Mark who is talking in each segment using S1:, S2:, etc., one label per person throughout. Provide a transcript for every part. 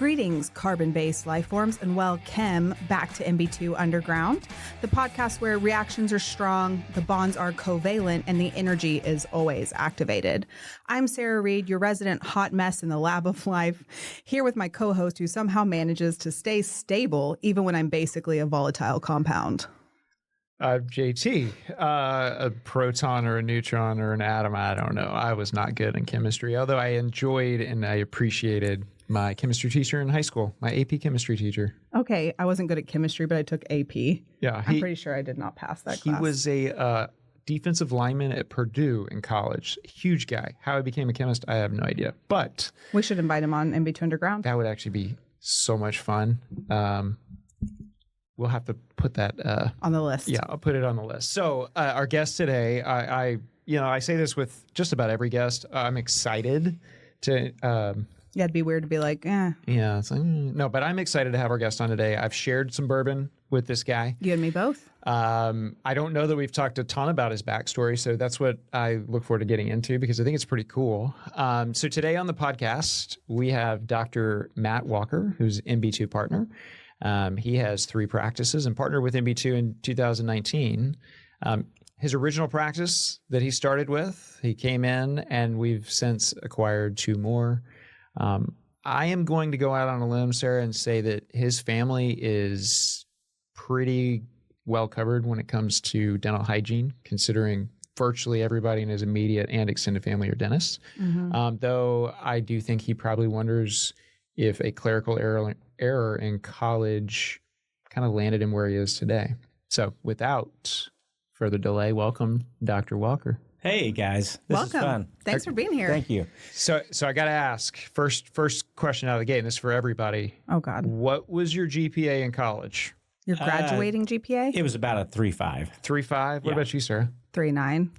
S1: Greetings, carbon-based life forms, and welcome back to MB2 Underground, the podcast where reactions are strong, the bonds are covalent, and the energy is always activated. I'm Sarah Reed, your resident hot mess in the lab of life, here with my co-host who somehow manages to stay stable even when I'm basically a volatile compound.
S2: JT, a proton or a neutron or an atom, I don't know. I was not good in chemistry, although I enjoyed and I appreciated my chemistry teacher in high school, my AP chemistry teacher.
S1: Okay, I wasn't good at chemistry, but I took AP.
S2: Yeah,
S1: I'm pretty sure I did not pass that class.
S2: He was a defensive lineman at Purdue in college. Huge guy. How he became a chemist, I have no idea. But
S1: we should invite him on MB2 Underground.
S2: That would actually be so much fun. We'll have to put that
S1: on the list.
S2: Yeah, I'll put it on the list. So our guest today, I say this with just about every guest. I'm excited to.
S1: Yeah, it'd be weird to be like, eh.
S2: Yeah, it's like, no, but I'm excited to have our guest on today. I've shared some bourbon with this guy.
S1: You and me both.
S2: I don't know that we've talked a ton about his backstory, so that's what I look forward to getting into because I think it's pretty cool. So today on the podcast, we have Dr. Matt Walker, who's MB2 Partner. He has 3 practices and partnered with MB2 in 2019. His original practice that he started with, he came in and we've since acquired 2 more. I am going to go out on a limb, Sarah, and say that his family is pretty well covered when it comes to dental hygiene, considering virtually everybody in his immediate and extended family are dentists. Mm-hmm. Though I do think he probably wonders if a clerical error in college kind of landed him where he is today. So without further delay, welcome, Dr. Walker.
S3: Hey guys, this
S1: welcome.
S3: is fun.
S1: Thanks for being here.
S3: Thank you.
S2: So I got to ask first question out of the gate, and this is for everybody.
S1: Oh God.
S2: What was your GPA in college?
S1: Your graduating GPA?
S3: It was about a 3.5.
S2: 3.5? What about you, Sarah?
S1: 3.9.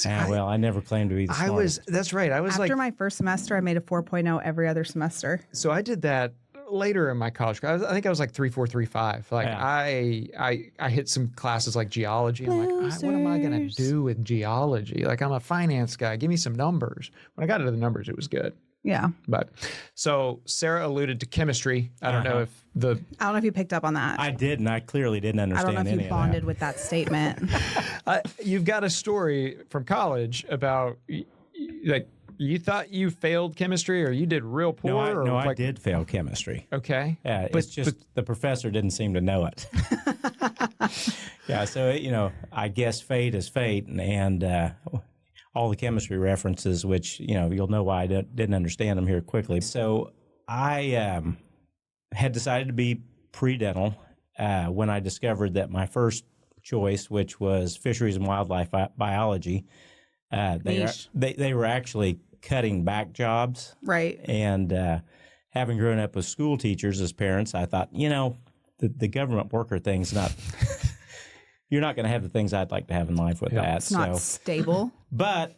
S3: Dang. Well, I never claimed to be the smartest.
S2: That's right. I was
S1: After my first semester, I made a 4.0 every other semester.
S2: So I did that later in my college. I think I was like 3.4, 3.5. Like yeah. I hit some classes like geology. I'm like, what am I going to do with geology? Like I'm a finance guy. Give me some numbers. When I got into the numbers, it was good.
S1: Yeah.
S2: But so Sarah alluded to chemistry. I don't know if you picked up on that.
S3: I did, and I clearly didn't understand any of that.
S1: I don't know if you bonded with that statement.
S2: You've got a story from college about like you thought you failed chemistry or you did real poor?
S3: No, I did fail chemistry.
S2: Okay.
S3: Yeah, it's just the professor didn't seem to know it. Yeah, so, I guess fate is fate, and all the chemistry references, which, you'll know why I didn't understand them here quickly. So I had decided to be pre-dental when I discovered that my first choice, which was fisheries and wildlife biology, they were actually cutting back jobs.
S1: Right.
S3: And having grown up with school teachers as parents, I thought, the government worker thing's not... You're not going to have the things I'd like to have in life with that.
S1: It's not stable.
S3: But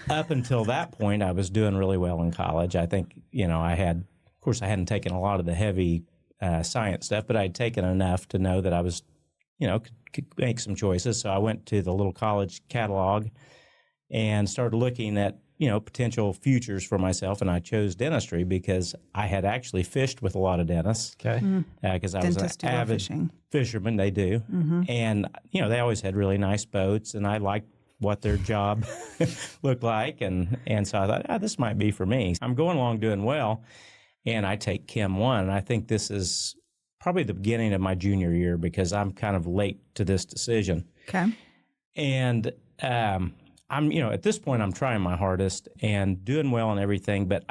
S3: up until that point, I was doing really well in college. I think, I hadn't taken a lot of the heavy science stuff, but I'd taken enough to know that I was, could make some choices. So I went to the little college catalog and started looking at, potential futures for myself. And I chose dentistry because I had actually fished with a lot of dentists.
S2: Okay.
S3: Because I was an avid fisherman. They do. Mm-hmm. And, they always had really nice boats, and I liked what their job looked like. And so I thought, this might be for me. I'm going along doing well, and I take Chem 1. And I think this is probably the beginning of my junior year because I'm kind of late to this decision.
S1: Okay.
S3: And I'm, at this point, I'm trying my hardest and doing well and everything. But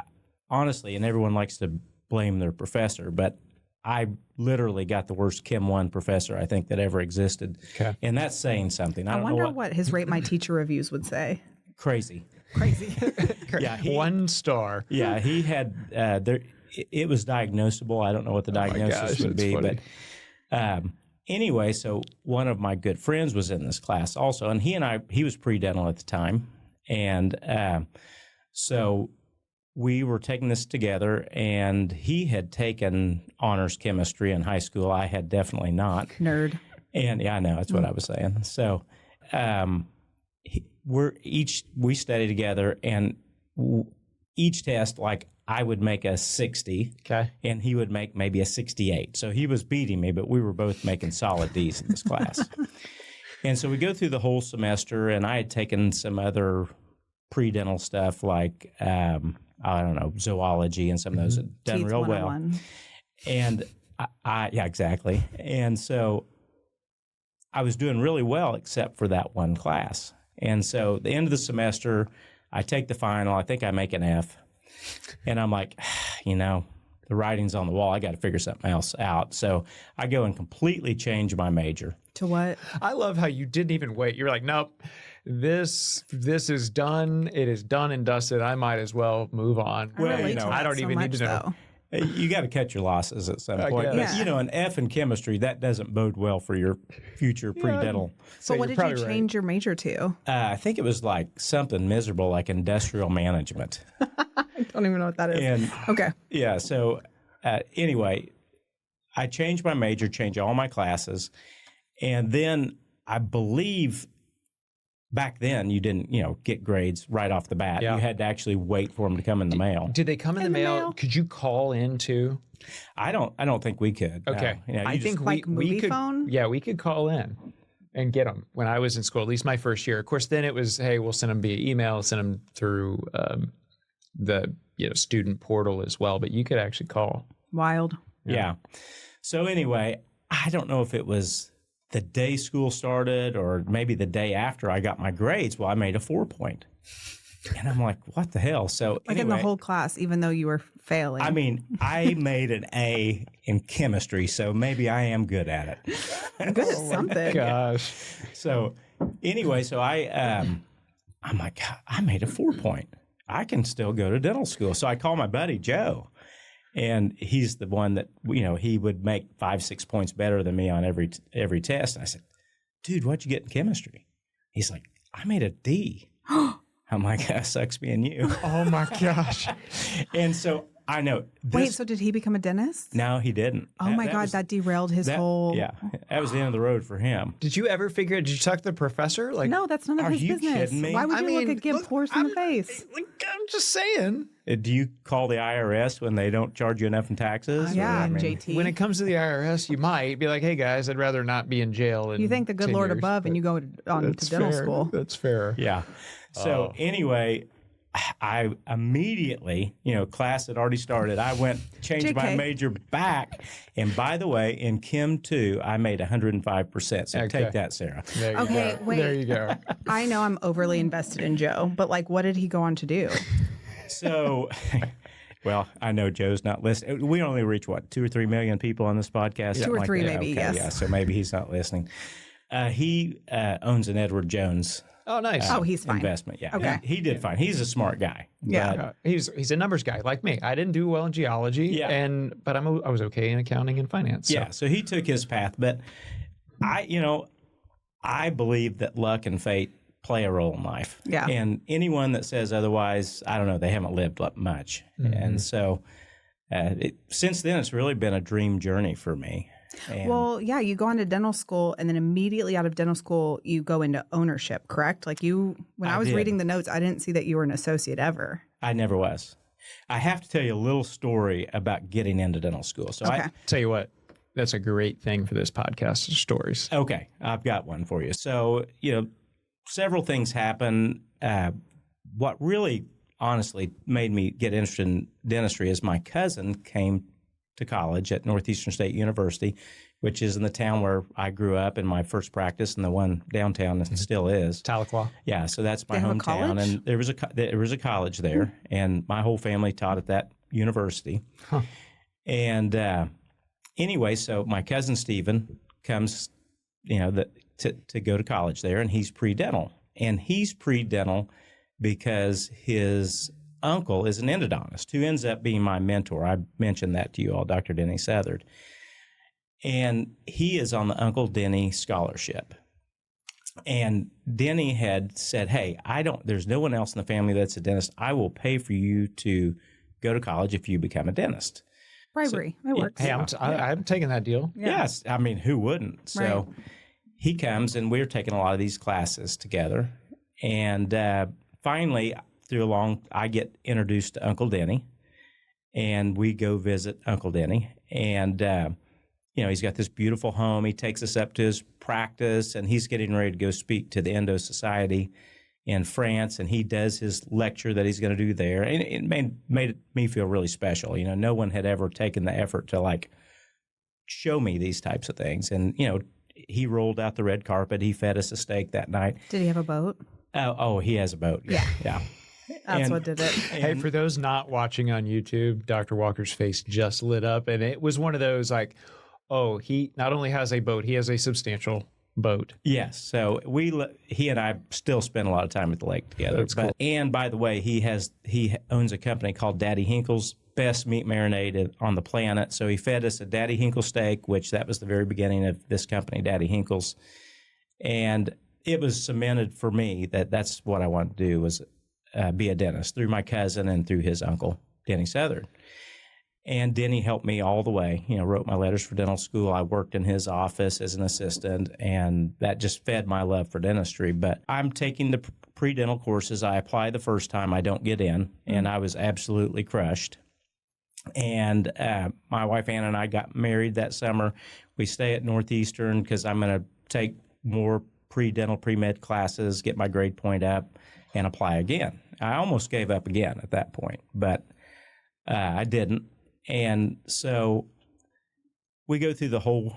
S3: honestly, and everyone likes to blame their professor, but I literally got the worst Chem 1 professor I think that ever existed. Okay. And that's saying something. I
S1: wonder what his Rate My Teacher reviews would say.
S3: Crazy.
S2: Yeah, 1 star.
S3: Yeah, he had, it was diagnosable. I don't know what the diagnosis would be, funny. But anyway, so one of my good friends was in this class also, and he was pre-dental at the time, and so we were taking this together, and he had taken honors chemistry in high school. I had definitely not.
S1: Nerd.
S3: And yeah, I know, that's what I was saying. So we studied together, and each test, like I would make a 60, and he would make maybe a 68. So he was beating me, but we were both making solid D's in this class. And so we go through the whole semester, and I had taken some other pre-dental stuff like, I don't know, zoology and some of those had done
S1: Teeth
S3: real well.
S1: 101.
S3: And yeah, exactly. And so I was doing really well except for that one class. And so at the end of the semester, I take the final. I think I make an F. And I'm like, the writing's on the wall. I got to figure something else out. So I go and completely change my major.
S1: To what?
S2: I love how you didn't even wait. You're like, nope, this is done. It is done and dusted. I might as well move on.
S1: I relate to
S2: I
S1: that
S2: don't
S1: so
S2: even need
S1: much,
S2: to know.
S1: though.
S3: You got to cut your losses at some point.
S2: guess.
S3: But, an F in chemistry, that doesn't bode well for your future pre-dental.
S1: So what
S2: you're
S1: did you
S2: probably
S1: change your major to?
S3: I think it was like something miserable, like industrial management.
S1: I don't even know what that is.
S3: And
S1: Okay.
S3: yeah, so anyway, I changed my major, changed all my classes, and then I believe back then you didn't, get grades right off the bat.
S2: Yeah.
S3: You had to actually wait for them to come in the mail.
S2: Did they come in the mail? Could you call in too?
S3: I don't think we could.
S2: Okay.
S3: No.
S2: I think
S1: Like
S2: we
S1: movie
S2: could.
S1: phone?
S2: Yeah, we could call in and get them when I was in school, at least my first year. Of course, then it was, hey, we'll send them via email, send them through the student portal as well. But you could actually call.
S1: Wild.
S3: Yeah. So anyway, I don't know if it was the day school started or maybe the day after I got my grades. Well, I made a 4-point. And I'm like, what the hell? So
S1: Like in the whole class, even though you were failing.
S3: I mean, I made an A in chemistry, so maybe I am good at it.
S1: good at something.
S2: Gosh.
S3: So anyway, so I'm like, I made a 4-point. I can still go to dental school. So I call my buddy Joe. And he's the one that, he would make 5-6 points better than me on every test. And I said, dude, what'd you get in chemistry? He's like, I made a D. I'm like, that sucks being you.
S2: Oh my gosh.
S3: And so I know.
S1: Wait, so did he become a dentist?
S3: No, he didn't.
S1: Oh my God, that derailed his whole.
S3: Yeah, that was the end of the road for him.
S2: Did you ever figure out, did you talk to the professor? Like,
S1: No, that's none of
S3: Are
S1: his
S3: you
S1: business.
S3: kidding me?
S1: Why would
S2: I
S1: you
S2: mean,
S1: look a gimp's
S2: look,
S1: horse in the face?
S2: I'm just saying.
S3: Do you call the IRS when they don't charge you enough in taxes?
S1: Yeah,
S3: Or,
S1: JT.
S2: When it comes to the IRS, you might be like, hey guys, I'd rather not be in jail.
S1: You thank the good
S2: 10
S1: Lord
S2: years,
S1: above and you go on to dental
S2: fair.
S1: school.
S2: That's fair.
S3: Yeah. So anyway, I immediately, class had already started. I changed my
S1: JK.
S3: major back. And by the way, in Chem 2, I made 105%. So
S2: Okay.
S3: take that, Sarah.
S2: There you
S1: Okay,
S2: go.
S1: wait.
S2: There you go.
S1: I know I'm overly invested in Joe, but what did he go on to do?
S3: So, well, I know Joe's not listening. We only reach, 2 or 3 million people on this podcast?
S1: 2
S3: Something
S1: or
S3: like
S1: 3
S3: that?
S1: maybe,
S3: Okay,
S1: yes.
S3: Yeah, so maybe he's not listening. He owns an Edward Jones
S2: Oh, nice.
S1: Oh, he's fine.
S3: investment. Yeah,
S1: Okay.
S3: He did fine. He's a smart guy.
S1: Yeah.
S3: But
S2: He's a numbers guy like me. I didn't do well in geology,
S3: Yeah.
S2: but I was okay in accounting and finance. So.
S3: yeah, so he took his path. But I believe that luck and fate play a role in life.
S1: Yeah.
S3: And anyone that says otherwise, I don't know, they haven't lived much.
S2: Mm-hmm.
S3: And so since then, it's really been a dream journey for me. And
S1: Well, yeah, you go on to dental school and then immediately out of dental school, you go into ownership, correct? When I was
S3: did.
S1: reading the notes, I didn't see that you were an associate ever.
S3: I never was. I have to tell you a little story about getting into dental school. So
S1: Okay.
S2: Tell you what, that's a great thing for this podcast, stories.
S3: Okay, I've got one for you. So, several things happen. What really, honestly, made me get interested in dentistry is my cousin came to college at Northeastern State University, which is in the town where I grew up in my first practice, and the one downtown that still is.
S2: Tahlequah.
S3: Yeah, so that's my
S1: They have a
S3: hometown,
S1: college?
S3: and there was a college there, and my whole family taught at that university.
S2: Huh.
S3: And anyway, so my cousin Stephen comes, to go to college there, and he's pre-dental. And he's pre-dental because his uncle is an endodontist who ends up being my mentor. I mentioned that to you all, Dr. Denny Southard. And he is on the Uncle Denny scholarship. And Denny had said, hey, there's no one else in the family that's a dentist. I will pay for you to go to college if you become a dentist.
S1: Bribery. It works.
S2: Hey, I'm taking that deal.
S1: Yeah.
S3: Yes. I mean, who wouldn't? So he comes and we're taking a lot of these classes together. And finally, I get introduced to Uncle Denny, and we go visit Uncle Denny. And, he's got this beautiful home. He takes us up to his practice, and he's getting ready to go speak to the Endo Society in France, and he does his lecture that he's going to do there. And it made me feel really special. No one had ever taken the effort to, show me these types of things. And, he rolled out the red carpet. He fed us a steak that night.
S1: Did he have a boat?
S3: Oh, he has a boat. Yeah.
S1: That's what did it.
S2: Hey, for those not watching on YouTube, Dr. Walker's face just lit up, and it was one of those he not only has a boat, he has a substantial boat.
S3: Yes. So he and I still spend a lot of time at the lake together.
S2: That's cool.
S3: And by the way, he owns a company called Daddy Hinkle's, best meat marinade on the planet. So he fed us a Daddy Hinkle steak, which that was the very beginning of this company, Daddy Hinkle's. And it was cemented for me that that's what I wanted to do, was be a dentist, through my cousin and through his uncle, Denny Southern. And Denny helped me all the way, wrote my letters for dental school. I worked in his office as an assistant, and that just fed my love for dentistry. But I'm taking the pre-dental courses. I apply the first time, I don't get in, and I was absolutely crushed. And my wife Anna and I got married that summer. We stay at Northeastern because I'm going to take more pre-dental, pre-med classes, get my grade point up, and apply again. I almost gave up again at that point, but I didn't. And so we go through the whole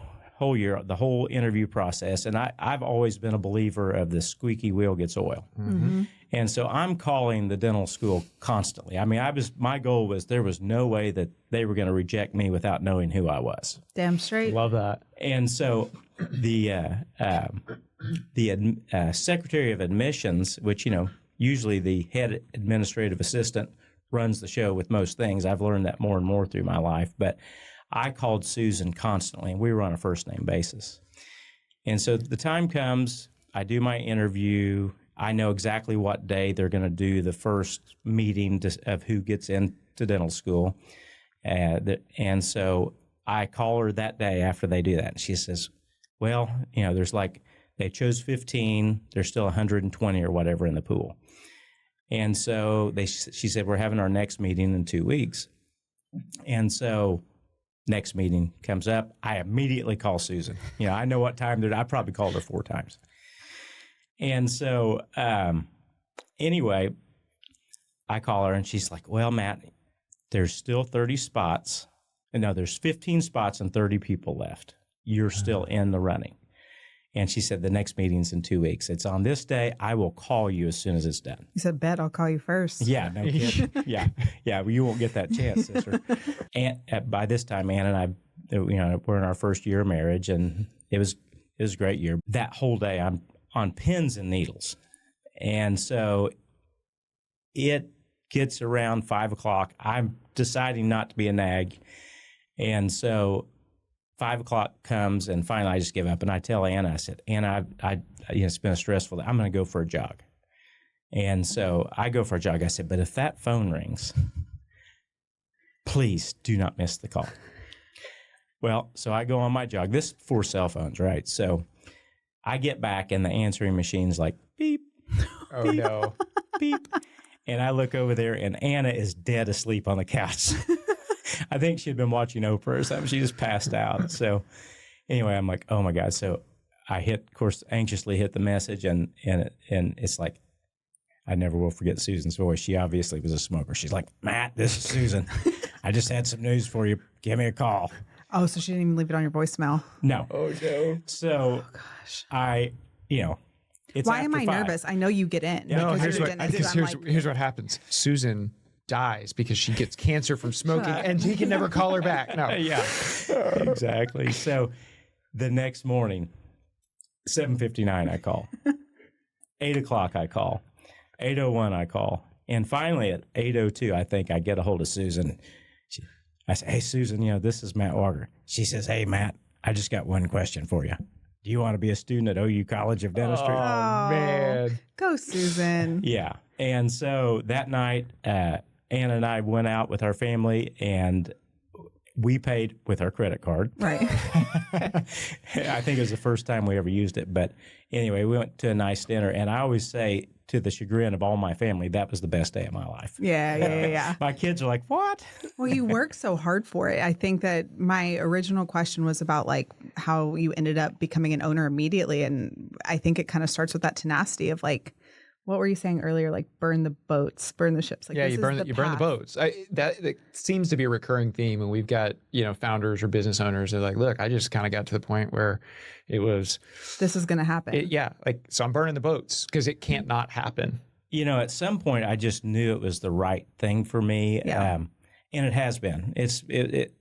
S3: year, the whole interview process, and I've always been a believer of the squeaky wheel gets oil.
S1: Mm-hmm.
S3: And so I'm calling the dental school constantly. I mean, my goal was there was no way that they were going to reject me without knowing who I was.
S1: Damn straight.
S2: Love that.
S3: And so the Secretary of Admissions, which, usually the head administrative assistant runs the show with most things. I've learned that more and more through my life. But I called Susan constantly, and we were on a first-name basis. And so the time comes, I do my interview. I know exactly what day they're going to do the first meeting of who gets into dental school. And so I call her that day after they do that. And she says, well, there's they chose 15. There's still 120 or whatever in the pool. And so she said, we're having our next meeting in 2 weeks. And so next meeting comes up. I immediately call Susan. I know what time I probably called her 4 times. And so anyway, I call her and she's like, well, Matt, there's still 30 spots. No, there's 15 spots and 30 people left. You're still in the running. And she said, the next meeting's in 2 weeks. It's on this day. I will call you as soon as it's done.
S1: You said, bet I'll call you first.
S3: Yeah, no kidding. Yeah. Well, you won't get that chance, sister. And by this time, Ann and I, we're in our first year of marriage, and it was a great year. That whole day, I'm on pins and needles. And so it gets around 5 o'clock. I'm deciding not to be a nag. And so 5 o'clock comes, and finally I just give up. And I tell Anna, I said, Anna, it's been a stressful day. I'm going to go for a jog. And so I go for a jog. I said, but if that phone rings, please do not miss the call. Well, so I go on my jog. This is before cell phones, right? So I get back, and the answering machine's like, beep.
S2: Oh, beep, no.
S3: Beep. And I look over there, and Anna is dead asleep on the couch. I think she'd been watching Oprah or something. She just passed out. So anyway, I'm like, oh, my God. So I anxiously hit the message, and it's like, I never will forget Susan's voice. She obviously was a smoker. She's like, Matt, this is Susan. I just had some news for you. Give me a call.
S1: Oh, so she didn't even leave it on your voicemail?
S3: No.
S2: Oh, no.
S3: So
S1: gosh.
S3: It's
S1: why am I
S3: 5.
S1: nervous? I know you get in.
S2: No,
S1: because
S2: here's what happens. Susan dies because she gets cancer from smoking, and he can never call her back. No.
S3: Yeah, exactly. So the next morning, 7:59, I call. 8 o'clock, I call. 8:01, I call. And finally, at 8:02, I think I get a hold of Susan. I say, hey, Susan, this is Matt Walker. She says, hey, Matt, I just got one question for you. Do you want to be a student at OU College of Dentistry?
S2: Oh, man.
S1: Go, Susan.
S3: Yeah. And so that night, Anna and I went out with our family, and we paid with our credit card.
S1: Right.
S3: I think it was the first time we ever used it. But anyway, we went to a nice dinner, and I always say, to the chagrin of all my family, that was the best day of my life.
S1: Yeah.
S3: My kids are like, what?
S1: Well, you work so hard for it. I think that my original question was about like how you ended up becoming an owner immediately. And I think it kind of starts with that tenacity of like, what were you saying earlier? Like burn the boats, burn the ships. Like,
S2: Yeah,
S1: this
S2: you
S1: is
S2: burn
S1: the
S2: you burn the
S1: path.
S2: boats. That seems to be a recurring theme, and we've got founders or business owners that are like, look, I just kind of got to the point where it was
S1: This is going to happen.
S2: so I'm burning the boats because it can't not happen.
S3: At some point, I just knew it was the right thing for me.
S1: Yeah.
S3: And it has been.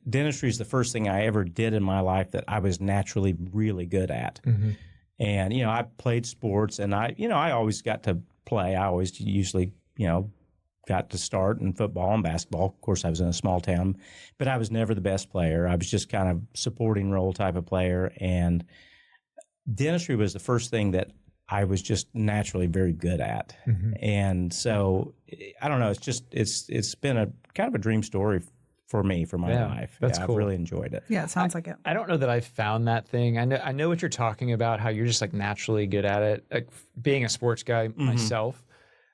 S3: Dentistry is the first thing I ever did in my life that I was naturally really good at.
S2: Mm-hmm.
S3: And, I played sports, and I always got to play. I always usually, got to start in football and basketball. Of course, I was in a small town, but I was never the best player. I was just kind of supporting role type of player. And dentistry was the first thing that I was just naturally very good at.
S2: Mm-hmm.
S3: And so, I don't know, it's been a kind of a dream story for me, for my life.
S2: That's cool.
S3: I've really enjoyed it.
S1: Yeah, it sounds like it.
S2: I don't know that I've found that thing. I know what you're talking about, how you're just like naturally good at it. Like being a sports guy myself,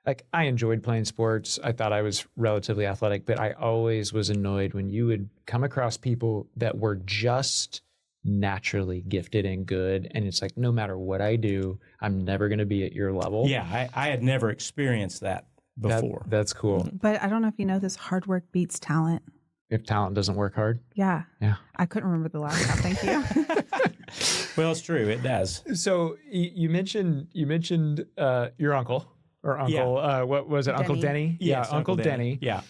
S2: like I enjoyed playing sports. I thought I was relatively athletic, but I always was annoyed when you would come across people that were just naturally gifted and good. And it's like, no matter what I do, I'm never going to be at your level.
S3: Yeah, I had never experienced that before.
S2: That's cool.
S1: But I don't know if you know this, hard work beats talent.
S2: If talent doesn't work hard.
S1: Yeah.
S2: Yeah.
S1: I couldn't remember the last time. Thank you.
S3: Well, it's true. It does.
S2: So you mentioned your uncle or uncle. What was it?
S1: Denny.
S2: Uncle Denny.
S3: Yes,
S2: Uncle Denny.
S3: Yeah.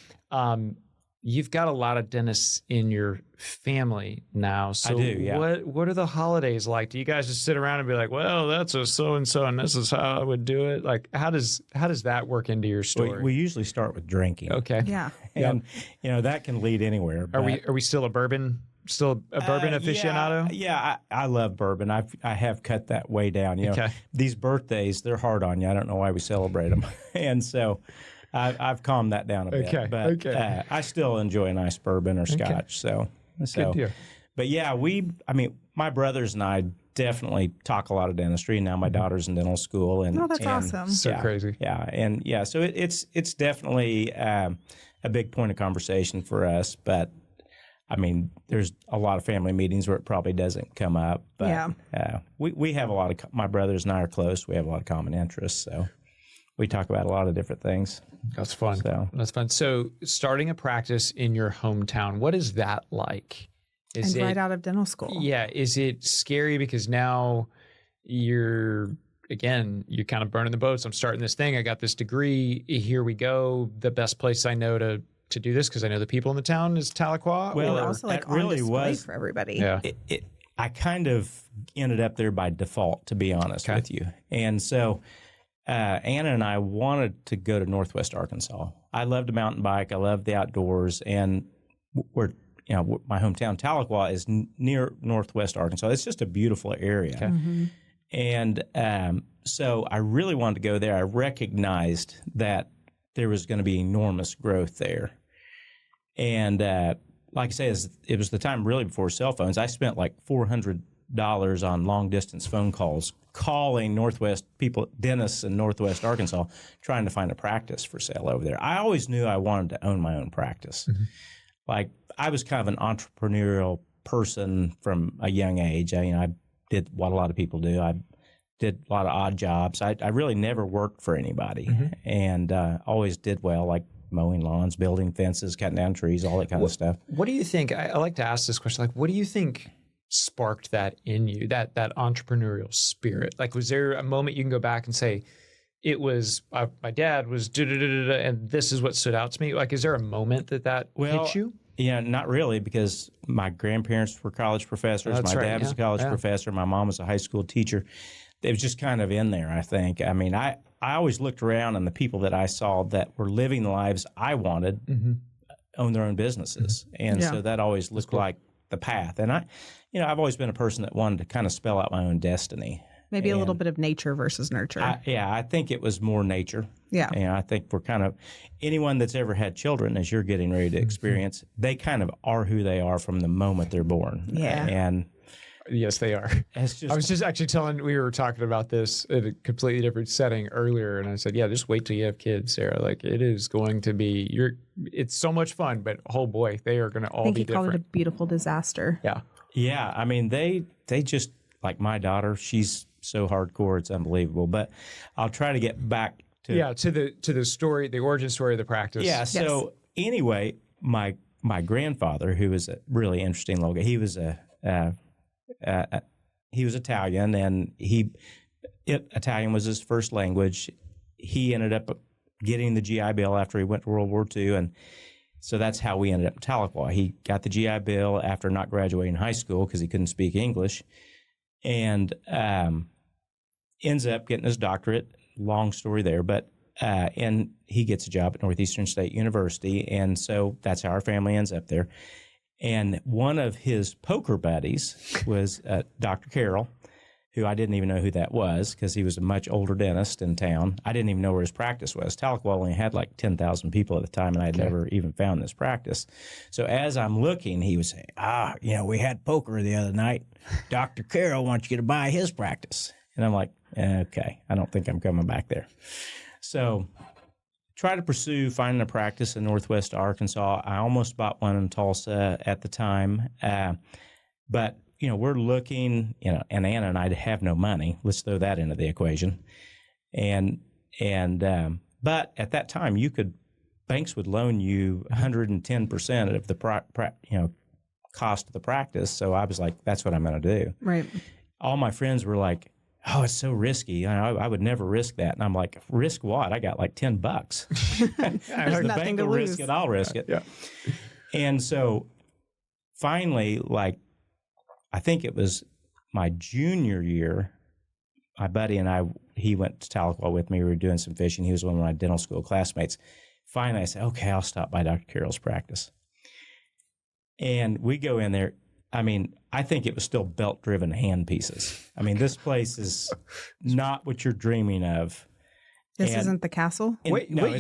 S2: You've got a lot of dentists in your family now. So
S3: I do, yeah.
S2: What are the holidays like? Do you guys just sit around and be like, well, that's a so-and-so and this is how I would do it? Like, how does that work into your story?
S3: We usually start with drinking.
S2: Okay.
S1: Yeah.
S3: And, that can lead anywhere.
S2: Are we still a bourbon aficionado?
S3: Yeah, I love bourbon. I have cut that way down.
S2: Okay.
S3: These birthdays, they're hard on you. I don't know why we celebrate them. And so I've calmed that down a bit.
S2: Okay.
S3: But I still enjoy a nice bourbon or scotch. So
S2: Good deal.
S3: But yeah, my brothers and I definitely talk a lot of dentistry. Now my daughter's in dental school. And,
S1: that's awesome.
S2: So crazy.
S3: Yeah. And so it's definitely a big point of conversation for us. But there's a lot of family meetings where it probably doesn't come up. But we have a lot of, my brothers and I are close. We have a lot of common interests. So we talk about a lot of different things.
S2: That's fun. That's fun. So starting a practice in your hometown, what is that like?
S1: Right out of dental school.
S2: Yeah. Is it scary because now you're kind of burning the boats. I'm starting this thing. I got this degree. Here we go. The best place I know to do this because I know the people in the town is Tahlequah.
S3: Well,
S1: And also like
S3: that really
S1: on display
S3: was
S1: for everybody.
S2: Yeah.
S3: I kind of ended up there by default, to be honest with you. And so Anna and I wanted to go to Northwest Arkansas. I loved to mountain bike. I loved the outdoors. And my hometown, Tahlequah, is near Northwest Arkansas. It's just a beautiful area. Okay.
S1: Mm-hmm.
S3: And so I really wanted to go there. I recognized that there was going to be enormous growth there. And like I say, it was the time really before cell phones. I spent like $400 on long distance phone calls, calling Northwest people, dentists in Northwest Arkansas, trying to find a practice for sale over there. I always knew I wanted to own my own practice. Mm-hmm. Like I was kind of an entrepreneurial person from a young age. I did what a lot of people do. I did a lot of odd jobs. I really never worked for anybody, mm-hmm. and always did well, like mowing lawns, building fences, cutting down trees, all that kind of stuff.
S2: What do you think? I like to ask this question. Like, what do you think sparked that in you, that entrepreneurial spirit? Like, was there a moment you can go back and say, it was my dad was da-da-da-da-da, and this is what stood out to me? Like, is there a moment that hit you?
S3: Yeah, not really, because my grandparents were college professors. My dad was a college professor. My mom was a high school teacher. It was just kind of in there, I think. I mean, I always looked around, and the people that I saw that were living the lives I wanted mm-hmm. owned their own businesses. Mm-hmm. And so that always looked like the path. And I've always been a person that wanted to kind of spell out my own destiny.
S1: Maybe a little bit of nature versus nurture.
S3: I think it was more nature.
S1: Yeah.
S3: And I think we're kind of, anyone that's ever had children, as you're getting ready to experience, they kind of are who they are from the moment they're born.
S1: Yeah.
S3: And
S2: yes, they are.
S3: I
S2: was just actually we were talking about this in a completely different setting earlier, and I said, yeah, just wait till you have kids, Sarah. Like, it is going to be, it's so much fun, but oh boy, they are going to all be different. I think you called
S1: it a beautiful disaster.
S2: Yeah.
S3: Yeah. I mean, they just, like my daughter, she's so hardcore, it's unbelievable. But I'll try to get back to
S2: the story, the origin story of the practice.
S3: Yeah. So anyway, my grandfather, who was a really interesting little guy, he was Italian, and Italian was his first language. He ended up getting the GI Bill after he went to World War II, and so that's how we ended up in Tahlequah. He got the GI Bill after not graduating high school because he couldn't speak English, and ends up getting his doctorate. Long story there, but and he gets a job at Northeastern State University, and so that's how our family ends up there. And one of his poker buddies was Dr. Carroll, who I didn't even know who that was because he was a much older dentist in town. I didn't even know where his practice was. Tahlequah only had like 10,000 people at the time, and I had never even found this practice. So as I'm looking, he was saying, we had poker the other night. Dr. Carroll wants you to buy his practice. And I'm like, okay, I don't think I'm coming back there. So try to pursue finding a practice in Northwest Arkansas. I almost bought one in Tulsa at the time. But, we're looking, and Anna and I have no money. Let's throw that into the equation. But at that time, banks would loan you 110% of the, cost of the practice. So I was like, that's what I'm going to do.
S1: Right.
S3: All my friends were like, oh, it's so risky. I would never risk that. And I'm like, risk what? I got like $10.
S1: There's
S3: the bank will risk it, I'll risk it.
S2: Yeah.
S3: And so finally, I think it was my junior year, my buddy and I, he went to Tahlequah with me. We were doing some fishing. He was one of my dental school classmates. Finally, I said, okay, I'll stop by Dr. Carroll's practice. And we go in there. I mean, I think it was still belt-driven hand pieces. I mean, this place is not what you're dreaming of.
S1: This isn't the castle?
S2: This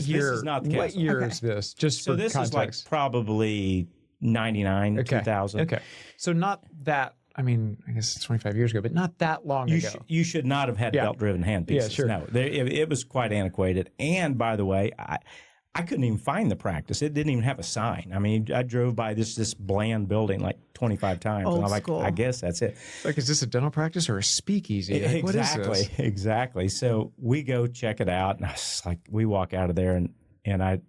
S2: is not the castle. What year is this? Just so for
S3: this
S2: context.
S3: Is probably 99, 2000.
S2: Okay. So not that, I guess it's 25 years ago, but not that long ago.
S3: You should not have had belt-driven hand pieces.
S2: Yeah, sure.
S3: No, it was quite antiquated. And by the way, I couldn't even find the practice. It didn't even have a sign. I drove by this bland building like 25 times.
S1: Old
S3: and I'm like,
S1: school.
S3: I guess that's it.
S2: Is this a dental practice or a speakeasy?
S3: Exactly.
S2: What is this?
S3: Exactly. So we go check it out. And I was like, we walk out of there and I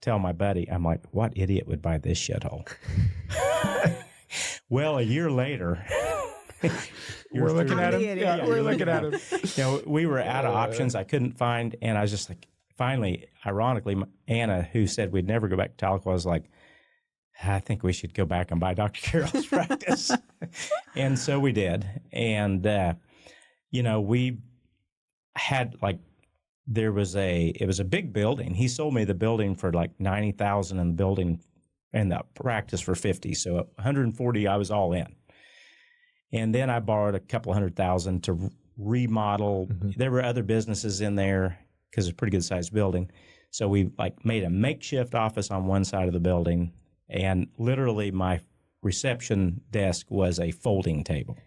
S3: tell my buddy, I'm like, what idiot would buy this shithole? Well, a year later,
S2: we're looking at him. Yeah, we're looking at him.
S3: We were out of options. I couldn't find, and I was just like, finally, ironically, Anna, who said we'd never go back to Tahlequah, was like, I think we should go back and buy Dr. Carroll's practice. And so we did. And, we had it was a big building. He sold me the building for like $90,000 and the building and the practice for $50,000. So $140,000, I was all in. And then I borrowed a couple $100,000 to remodel. Mm-hmm. There were other businesses in there because it's a pretty good sized building. So we made a makeshift office on one side of the building, and literally my reception desk was a folding table.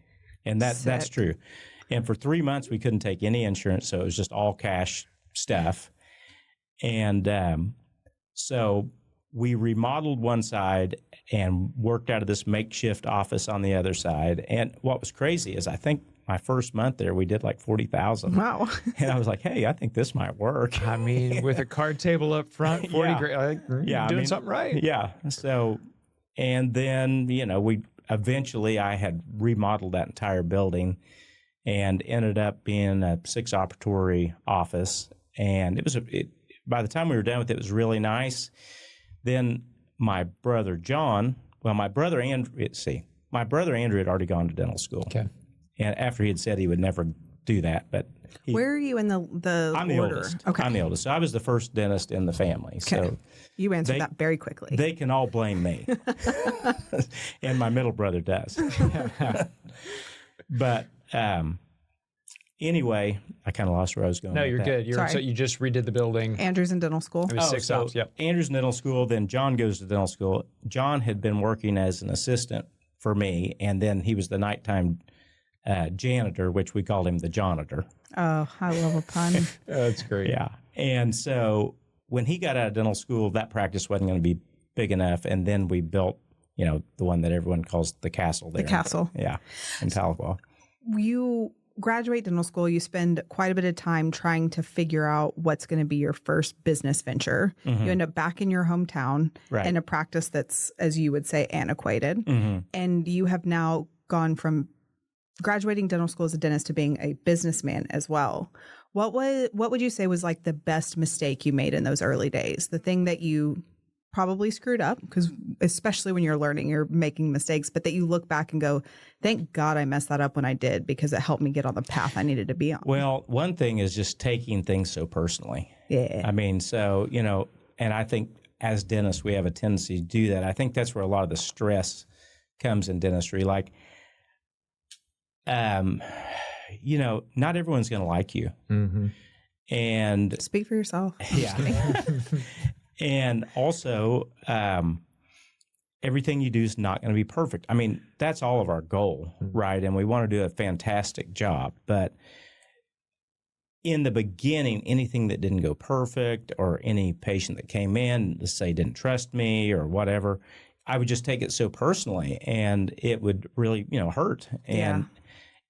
S3: And that's true. And for 3 months we couldn't take any insurance, so it was just all cash stuff. And so we remodeled one side and worked out of this makeshift office on the other side. And what was crazy is I think my first month there, we did like $40,000.
S1: Wow.
S3: And I was like, hey, I think this might work.
S2: With a card table up front, 40 grand, doing something right.
S3: Yeah. So, and then, I had remodeled that entire building and ended up being a 6-operatory office. And by the time we were done with it, it was really nice. Then my brother my brother Andrew had already gone to dental school.
S2: Okay.
S3: And after he had said he would never do that, but
S1: where are you in the
S3: I'm the
S1: order?
S3: oldest.
S1: Okay.
S3: I'm the oldest. So I was the first dentist in the family. Okay. So
S1: you answered that very quickly.
S3: They can all blame me. And my middle brother does. But anyway, I kind of lost where I was going.
S2: No,
S3: with
S2: you're
S3: that.
S2: good.
S1: Sorry.
S2: So you just redid the building.
S1: Andrew's in dental school.
S2: It was 6
S3: so
S2: ops. Yep.
S3: Andrew's in dental school, then John goes to dental school. John had been working as an assistant for me, and then he was the nighttime janitor, which we called him the janitor.
S1: Oh, I love a pun.
S2: That's great.
S3: Yeah. And so when he got out of dental school, that practice wasn't going to be big enough. And then we built, the one that everyone calls the castle there.
S1: The castle.
S3: Yeah, in Tahlequah.
S1: You graduate dental school, you spend quite a bit of time trying to figure out what's going to be your first business venture.
S3: Mm-hmm.
S1: You end up back in your hometown
S3: Right.
S1: in a practice that's, as you would say, antiquated.
S3: Mm-hmm.
S1: And you have now gone from graduating dental school as a dentist to being a businessman as well. What would you say was like the best mistake you made in those early days? The thing that you probably screwed up, because especially when you're learning, you're making mistakes, but that you look back and go, thank God I messed that up when I did, because it helped me get on the path I needed to be on.
S3: Well, one thing is just taking things so personally.
S1: Yeah.
S3: I mean, so, and I think as dentists, we have a tendency to do that. I think that's where a lot of the stress comes in dentistry. Like, not everyone's going to like you.
S2: Mm-hmm.
S3: And
S1: Speak for yourself.
S3: yeah. And also, everything you do is not going to be perfect. I mean, that's all of our goal, right? And we want to do a fantastic job. But in the beginning, anything that didn't go perfect, or any patient that came in, let's say, didn't trust me or whatever, I would just take it so personally, and it would really, hurt.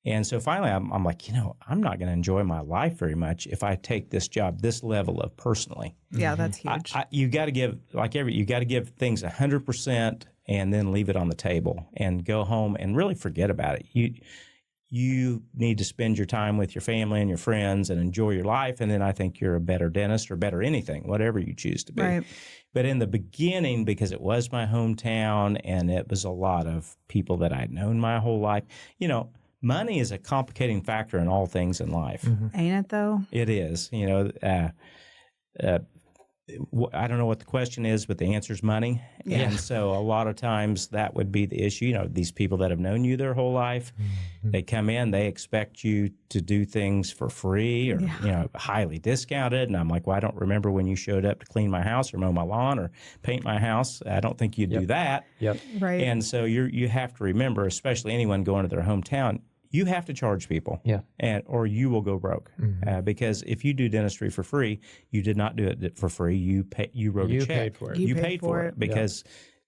S3: And so finally, I'm like, I'm not going to enjoy my life very much if I take this job this level of personally.
S1: Yeah, that's huge.
S3: You got to give you got to give things 100% and then leave it on the table and go home and really forget about it. You need to spend your time with your family and your friends and enjoy your life, and then I think you're a better dentist or better anything, whatever you choose to be.
S1: Right.
S3: But in the beginning, because it was my hometown and it was a lot of people that I'd known my whole life, money is a complicating factor in all things in life.
S1: Ain't it though?
S3: It is. I don't know what the question is, but the answer is money.
S1: Yeah.
S3: And so a lot of times that would be the issue. These people that have known you their whole life, they come in, they expect you to do things for free or, highly discounted. And I'm like, well, I don't remember when you showed up to clean my house or mow my lawn or paint my house. I don't think you'd do that.
S2: Yep.
S1: Right.
S3: And so you have to remember, especially anyone going to their hometown, you have to charge people, or you will go broke. Because if you do dentistry for free, you did not do it for free. You wrote a check.
S2: Paid for it.
S3: You paid for it because,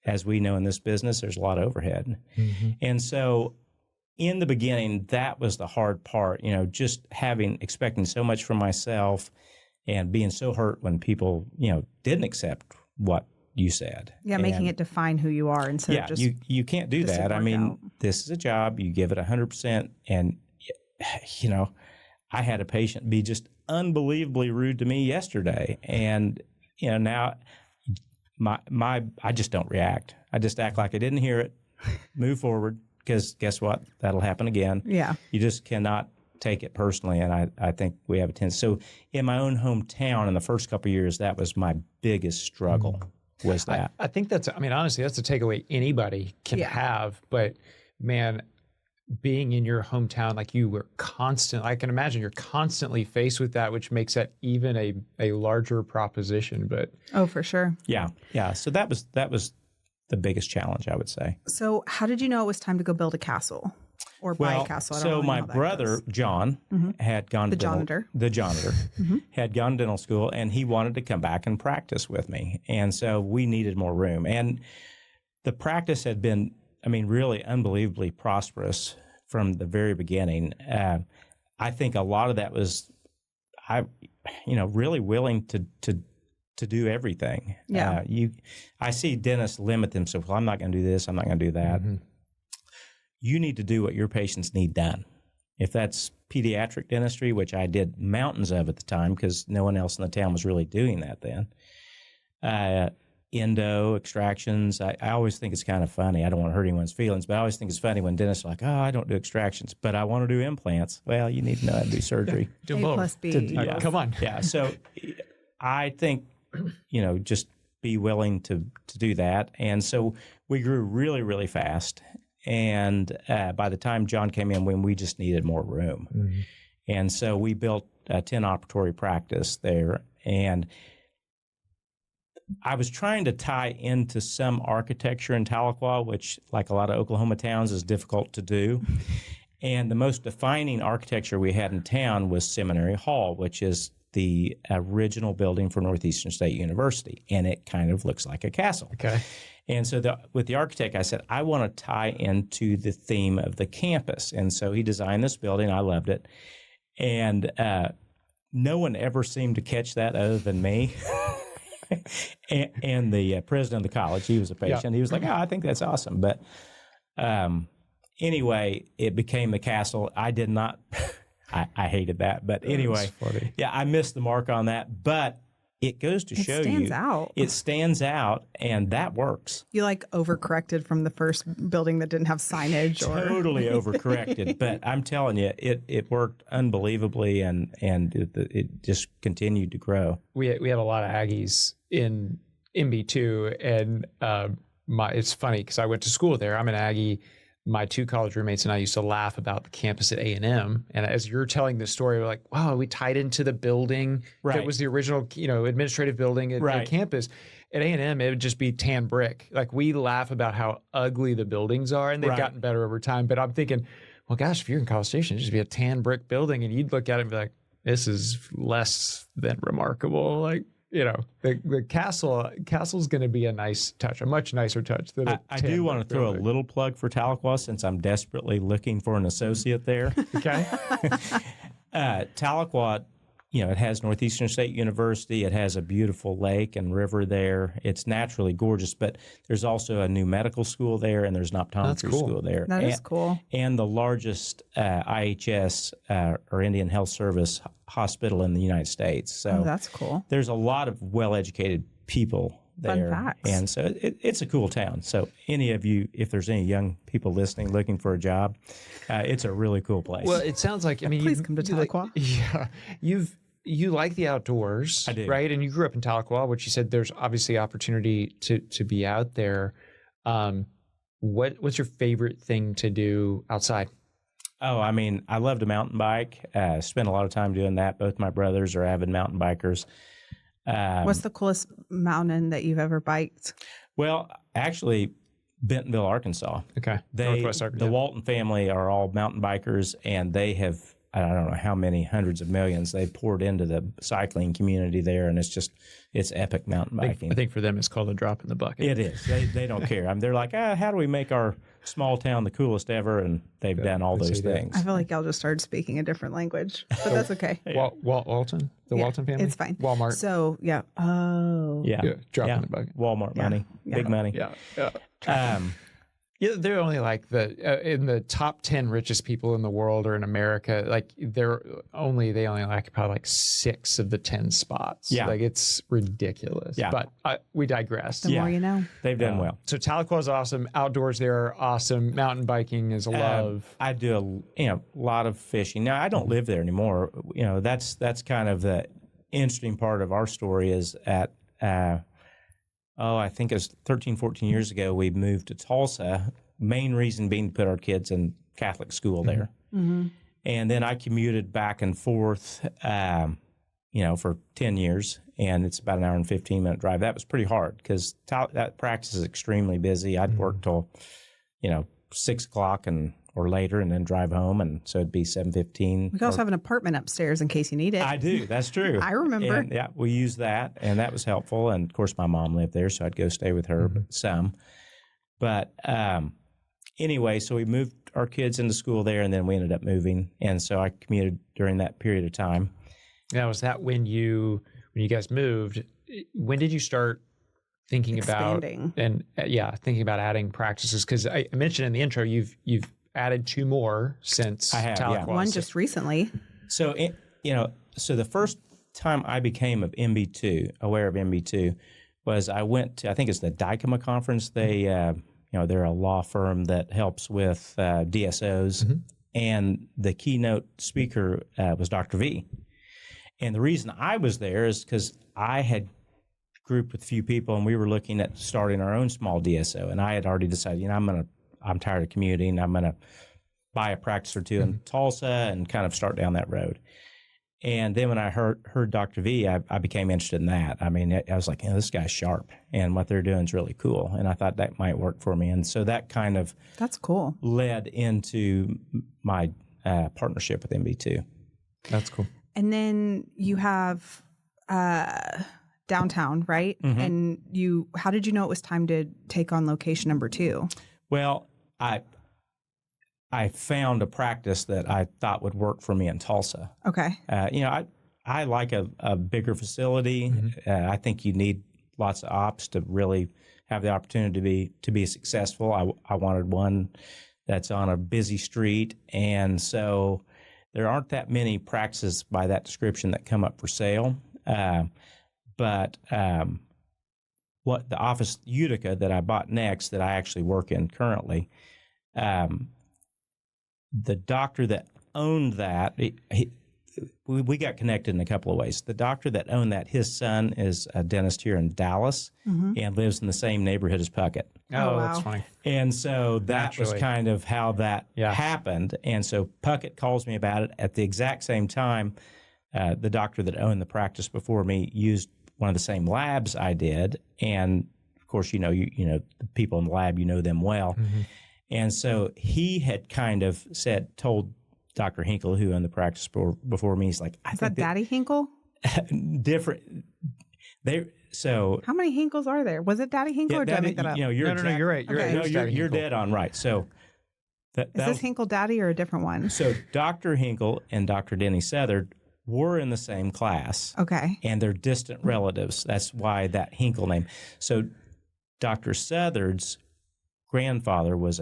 S3: as we know in this business, there's a lot of overhead. And so, in the beginning, that was the hard part. Just expecting so much from myself, and being so hurt when people didn't accept what you said.
S1: Yeah, making it define who you are instead of just
S3: you can't do that. I mean, this is a job. You give it 100%, and I had a patient be just unbelievably rude to me yesterday, and now I just don't react. I just act like I didn't hear it, move forward, because guess what? That'll happen again.
S1: Yeah.
S3: You just cannot take it personally, and I think we have a tendency. So in my own hometown, in the first couple of years, that was my biggest struggle. Was that?
S2: I think honestly, that's a takeaway anybody can have. But man, being in your hometown, like you were I can imagine you're constantly faced with that, which makes that even a larger proposition. But
S1: Oh, for sure.
S3: Yeah. So that was the biggest challenge, I would say.
S1: So how did you know it was time to go build a castle or buy a castle? I don't really know
S3: my
S1: how that
S3: brother,
S1: goes.
S3: John, had gone to
S1: janitor.
S3: The janitor had gone to dental school, and he wanted to come back and practice with me. And so we needed more room. And the practice had been, really unbelievably prosperous from the very beginning. I think a lot of that was really willing to do everything.
S1: Yeah.
S3: I see dentists limit themselves. Well, I'm not going to do this. I'm not going to do that. You need to do what your patients need done. If that's pediatric dentistry, which I did mountains of at the time because no one else in the town was really doing that then. Endo, extractions. I always think it's kind of funny. I don't want to hurt anyone's feelings, but I always think it's funny when dentists are like, I don't do extractions, but I want to do implants. Well, you need to know how to do surgery.
S2: do
S1: A
S2: both.
S1: plus B.
S2: Come on.
S3: Yeah. So I think, just be willing to do that. And so we grew really, really fast. And by the time John came in, when we just needed more room. And so we built a 10 operatory practice there. And I was trying to tie into some architecture in Tahlequah, which, like a lot of Oklahoma towns, is difficult to do. And the most defining architecture we had in town was Seminary Hall, which is the original building for Northeastern State University. And it kind of looks like a castle.
S2: Okay.
S3: And so with the architect, I said, I want to tie into the theme of the campus. And so he designed this building. I loved it. And no one ever seemed to catch that other than me. and the president of the college, he was a patient. Yeah. He was like, I think that's awesome. But anyway, it became the castle. I did not, I hated that. But anyway, yeah, I missed the mark on that. But it goes to show you. It stands out. It stands out, and that works.
S1: You overcorrected from the first building that didn't have signage.
S3: Totally overcorrected. But I'm telling you, it worked unbelievably, and it just continued to grow.
S2: We had a lot of Aggies in MB2, and it's funny because I went to school there. I'm an Aggie. My two college roommates and I used to laugh about the campus at A&M. And as you're telling this story, we're like, wow, we tied into the building that was the original, administrative building at the campus. At A&M, it would just be tan brick. Like, we laugh about how ugly the buildings are, and they've gotten better over time. But I'm thinking, well, gosh, if you're in College Station, it'd just be a tan brick building, and you'd look at it and be like, this is less than remarkable. Like, the castle's going to be a nice touch, a much nicer touch than
S3: I do want to throw a little plug for Tahlequah, since I'm desperately looking for an associate there.
S2: Okay.
S3: Tahlequah, it has Northeastern State University. It has a beautiful lake and river there. It's naturally gorgeous, but there's also a new medical school there, and there's an optometry school there.
S1: That is cool.
S3: And the largest IHS, or Indian Health Service hospital in the United States. So
S1: that's cool.
S3: There's a lot of well-educated people there.
S1: Fun facts.
S3: And so it's a cool town. So any of you, if there's any young people listening looking for a job, it's a really cool place.
S2: Well, it sounds like,
S1: please come to Tahlequah.
S2: You like the outdoors,
S3: I do.
S2: Right? And you grew up in Tahlequah, which you said there's obviously opportunity to be out there. What's your favorite thing to do outside?
S3: Oh, I love to mountain bike. Spent a lot of time doing that. Both my brothers are avid mountain bikers.
S1: What's the coolest mountain that you've ever biked?
S3: Well, actually, Bentonville, Arkansas.
S2: Okay. Northwest Arkansas.
S3: The Walton family are all mountain bikers, and they have, I don't know how many hundreds of millions they've poured into the cycling community there, and it's epic mountain biking.
S2: I think for them it's called a drop in the bucket.
S3: It is. They don't care. They're like, how do we make our small town the coolest ever? And they've done all those things.
S1: I feel like y'all just started speaking a different language, but that's okay.
S2: Walton? The Walton family?
S1: It's fine.
S2: Walmart.
S1: So, yeah. Oh.
S3: Yeah.
S2: Drop in the bucket.
S3: Walmart money. Big money.
S2: Yeah. Yeah, they're only like in the top 10 richest people in the world or in America. Like they only like probably like 6 of the 10 spots.
S3: Yeah,
S2: like it's ridiculous. Yeah, but we digress.
S1: The more you know.
S3: They've done well.
S2: So Tahlequah is awesome. Outdoors there are awesome. Mountain biking is a love.
S3: I do a lot of fishing. Now I don't live there anymore. That's kind of the interesting part of our story is at. I think it was 13, 14 years ago, we moved to Tulsa, main reason being to put our kids in Catholic school there.
S1: Mm-hmm.
S3: And then I commuted back and forth, for 10 years, and it's about an hour and 15-minute drive. That was pretty hard because that practice is extremely busy. I'd work till, 6 o'clock or later and then drive home, and so it'd be 7:15.
S1: We also have an apartment upstairs in case you need it.
S3: I do. That's true.
S1: I remember.
S3: And, we used that, and that was helpful. And, of course, my mom lived there, so I'd go stay with her some. But anyway, so we moved our kids into school there, and then we ended up moving. And so I commuted during that period of time.
S2: Now, was that when you guys moved, when did you start thinking
S1: expanding
S2: about thinking about adding practices? Because I mentioned in the intro you've added 2 more since
S3: I have,
S2: Tahlequah.
S1: One just recently.
S3: So so the first time I became aware of MB2 was I went to, I think it's the Dykema conference. They they're a law firm that helps with DSOs, and the keynote speaker was Dr. V. And the reason I was there is because I had grouped with a few people, and we were looking at starting our own small DSO. And I had already decided, I'm tired of commuting. I'm going to buy a practice or two in Tulsa and kind of start down that road. And then when I heard Dr. V, I became interested in that. I mean, I was like, this guy's sharp, and what they're doing is really cool. And I thought that might work for me. And so that kind of
S1: that's cool
S3: led into my partnership with MB2.
S2: That's cool.
S1: And then you have downtown, right?
S3: Mm-hmm.
S1: And how did you know it was time to take on location number 2?
S3: Well, I found a practice that I thought would work for me in Tulsa.
S1: Okay.
S3: I like a bigger facility.
S2: Mm-hmm.
S3: I think you need lots of ops to really have the opportunity to be successful. I wanted one that's on a busy street, and so there aren't that many practices by that description that come up for sale. But what the office Utica that I bought next, that I actually work in currently, the doctor that owned that, we got connected in a couple of ways. The doctor that owned that, his son is a dentist here in Dallas and lives in the same neighborhood as Puckett.
S2: Oh,
S1: wow.
S2: That's funny.
S3: And so that was kind of how that happened. And so Puckett calls me about it at the exact same time. The doctor that owned the practice before me used one of the same labs I did. And of course, you know the people in the lab, you know them well.
S2: Mm-hmm.
S3: And so he had kind of told Dr. Hinkle, who owned the practice before me, he's like,
S1: Is that Daddy Hinkle?
S3: different. So
S1: how many Hinkles are there? Was it Daddy Hinkle or did I make that up?
S3: No, you're right. You're dead on right. So
S1: is this Hinkle Daddy or a different one?
S3: So Dr. Hinkle and Dr. Denny Southard were in the same class.
S1: Okay.
S3: And they're distant relatives. That's why that Hinkle name. So Dr. Southard's grandfather was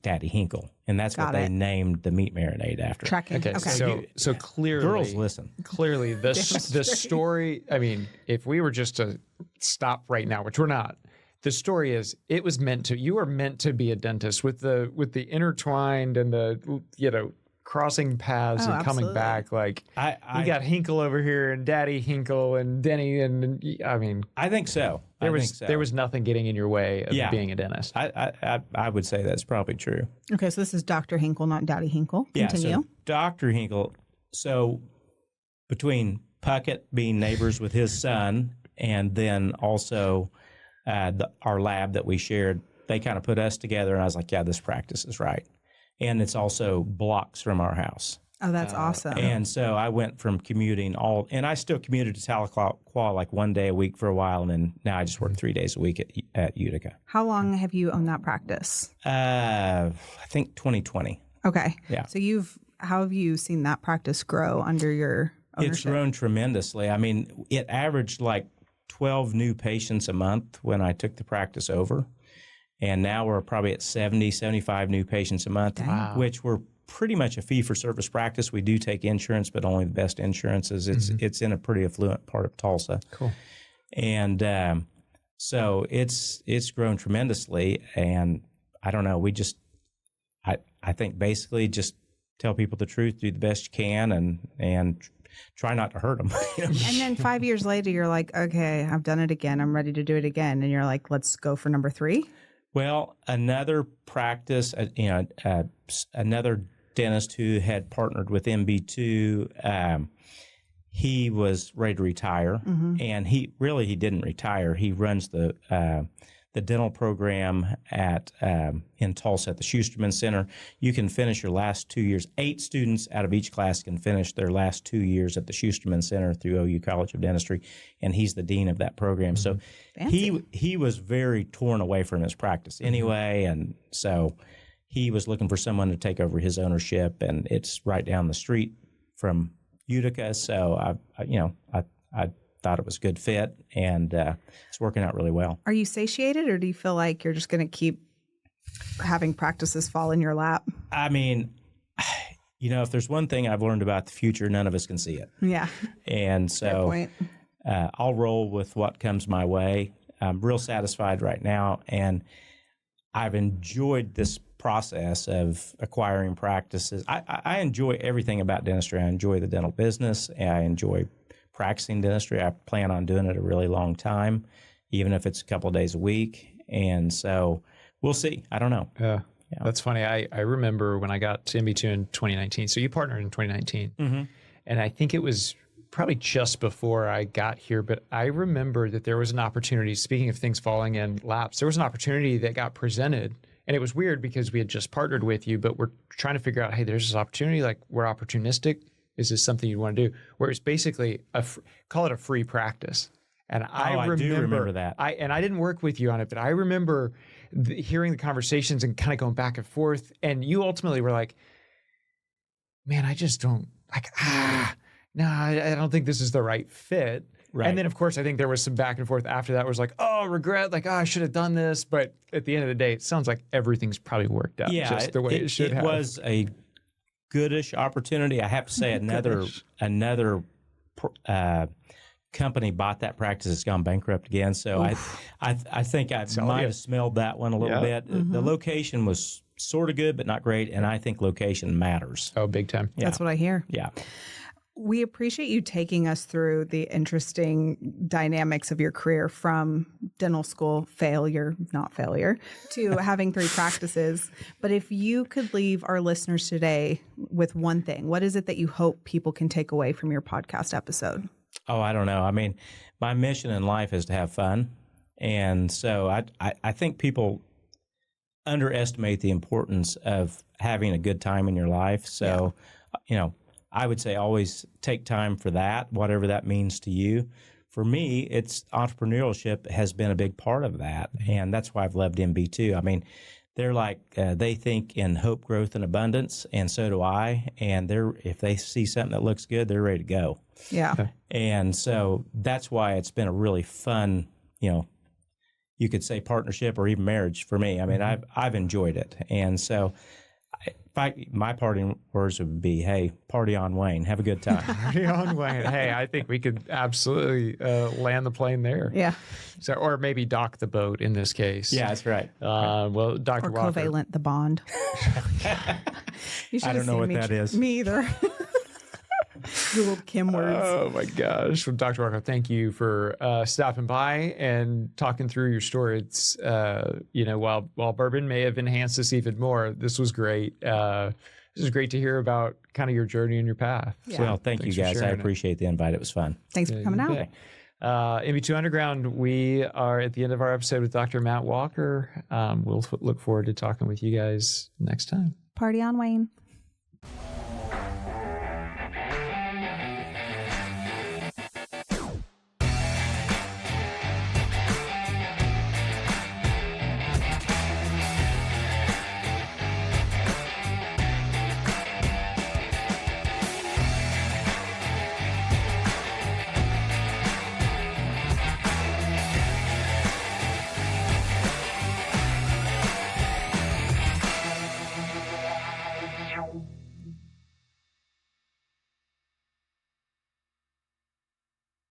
S3: Daddy Hinkle, and that's what they named the meat marinade after.
S1: Tracking. Okay.
S2: So clearly,
S3: girls listen.
S2: Clearly, the story. I mean, if we were just to stop right now, which we're not, the story is it was meant to. You were meant to be a dentist with the intertwined and the crossing paths and coming back. Like we got Hinkle over here and Daddy Hinkle and Denny, and I mean,
S3: I think so.
S2: There was nothing getting in your way of being a dentist.
S3: I would say that's probably true.
S1: Okay, so this is Dr. Hinkle, not Daddy Hinkle. Continue.
S3: Yeah, so Dr. Hinkle. So between Puckett being neighbors with his son, and then also our lab that we shared, they kind of put us together, and I was like, yeah, this practice is right. And it's also blocks from our house.
S1: Oh, that's awesome.
S3: And so I went from commuting and I still commuted to Tahlequah like one day a week for a while, and then now I just work 3 days a week at Utica.
S1: How long have you owned that practice?
S3: I think 2020.
S1: Okay.
S3: Yeah.
S1: So how have you seen that practice grow under your ownership?
S3: It's grown tremendously. I mean, it averaged like 12 new patients a month when I took the practice over. And now we're probably at 70, 75 new patients a month, which we're pretty much a fee-for-service practice. We do take insurance, but only the best insurances. It's in a pretty affluent part of Tulsa.
S2: Cool.
S3: And so it's grown tremendously. And I don't know, I think basically just tell people the truth, do the best you can, and try not to hurt them.
S1: And then 5 years later, you're like, okay, I've done it again. I'm ready to do it again. And you're like, let's go for number 3.
S3: Well, another practice, another dentist who had partnered with MB2, he was ready to retire, and he didn't retire. He runs the dental program in Tulsa at the Schusterman Center. You can finish your last 2 years. 8 students out of each class can finish their last 2 years at the Schusterman Center through OU College of Dentistry, and he's the dean of that program. So he was very torn away from his practice anyway, and so he was looking for someone to take over his ownership, and it's right down the street from Utica. So I thought it was a good fit, and it's working out really well.
S1: Are you satiated, or do you feel like you're just going to keep having practices fall in your lap?
S3: I mean, if there's one thing I've learned about the future, none of us can see it.
S1: Yeah.
S3: And so I'll roll with what comes my way. I'm real satisfied right now, and I've enjoyed this process of acquiring practices. I enjoy everything about dentistry. I enjoy the dental business, and I enjoy practicing dentistry. I plan on doing it a really long time, even if it's a couple of days a week. And so we'll see. I don't know.
S2: That's funny. I remember when I got to MB2 in 2019. So you partnered in 2019.
S3: Mm-hmm.
S2: And I think it was probably just before I got here, but I remember that there was an opportunity, speaking of things falling in laps, there was an opportunity that got presented. And it was weird because we had just partnered with you, but we're trying to figure out, hey, there's this opportunity, like we're opportunistic. Is this something you want to do? Where it's basically, call it a free practice. And I
S3: do remember that.
S2: I didn't work with you on it, but I remember hearing the conversations and kind of going back and forth. And you ultimately were like, man, I just don't, no, I don't think this is the right fit.
S3: Right.
S2: And then, of course, I think there was some back and forth after that. It was like, oh, regret, like, I should have done this. But at the end of the day, it sounds like everything's probably worked out just the way it should have.
S3: It was a goodish opportunity. I have to say another company bought that practice. It's gone bankrupt again. So I think I might have smelled that one a little bit. Mm-hmm. The location was sort of good, but not great. And I think location matters.
S2: Oh, big time.
S1: Yeah. That's what I hear.
S3: Yeah.
S1: We appreciate you taking us through the interesting dynamics of your career from dental school not failure, to having 3 practices. But if you could leave our listeners today with one thing, what is it that you hope people can take away from your podcast episode?
S3: Oh, I don't know. I mean, my mission in life is to have fun. And so I think people underestimate the importance of having a good time in your life. So, I would say always take time for that, whatever that means to you. For me, it's entrepreneurship has been a big part of that, and that's why I've loved MB2. I mean, they're like, they think in hope, growth, and abundance, and so do I. And if they see something that looks good, they're ready to go.
S1: Yeah.
S3: And so that's why it's been a really fun, you could say partnership or even marriage for me. I mean, I've enjoyed it. And so my parting words would be, hey, party on, Wayne. Have a good time.
S2: Party on, Wayne. Hey, I think we could absolutely land the plane there.
S1: Yeah.
S2: So, or maybe dock the boat in this case.
S3: Yeah, that's right.
S2: Well, Dr. Walker.
S1: Covalent the bond.
S3: I don't know what that is.
S1: Me either. Googled Kim words.
S2: Oh my gosh. Well, Dr. Walker, thank you for stopping by and talking through your story. It's, while bourbon may have enhanced this even more, this was great. This is great to hear about kind of your journey and your path.
S1: Yeah.
S3: So, thank you guys. I appreciate the invite. It was fun.
S1: Thanks for coming out.
S2: MB2 Underground, we are at the end of our episode with Dr. Matt Walker. We'll look forward to talking with you guys next time.
S1: Party on, Wayne.